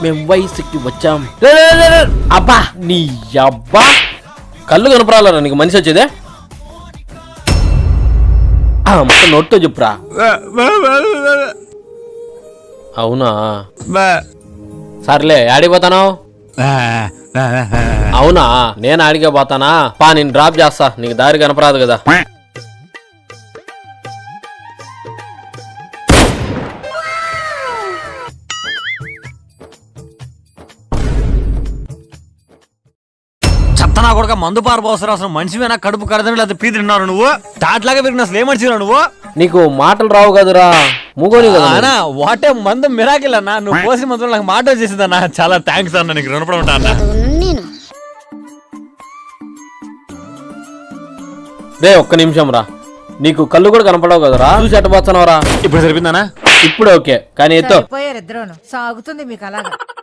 మేము వయసుకి వచ్చాం. అబ్బా నీ అబ్బా కళ్ళు కనపరాలరా నీకు మనిషి వచ్చేదే. మొత్తం నోట్తో చెప్పురా. అవునా సర్లే ఆడిపోతాను. అవునా నేను ఆడికే పోతానా. పా నేను డ్రాప్ చేస్తా, నీకు దారి కనపరాదు కదా. చెత్తనా కొడుక మందు పారబోసరు. అసలు మనిషివేనా? కడుపు కడదని లేదా పీ తిన్నారు నువ్వు? తాట్లాగా పెరిగిన అసలు ఏ మనిషిరా నువ్వు? నీకు మాటలు రావు కదరా, మూగోని కదా. అన్నా వాటే మందు మిరాకిల్ అన్నా. నువ్వు పోసిన మందులో నాకు మాట వచ్చేసిందన్నా. చాలా థ్యాంక్స్ అన్న, నీకు రుణపడి ఉంటా అన్న. రే ఒక్క నిమిషం రా, నీకు కళ్ళు కూడా కనపడవు కదరా, చూసి ఎట్టబోతున్నావురా. ఇప్పుడు సరిపోయిందనా? ఇప్పుడు ఓకే, కానీ ఎత్తో సాగుతుంది మీకు అలాగా.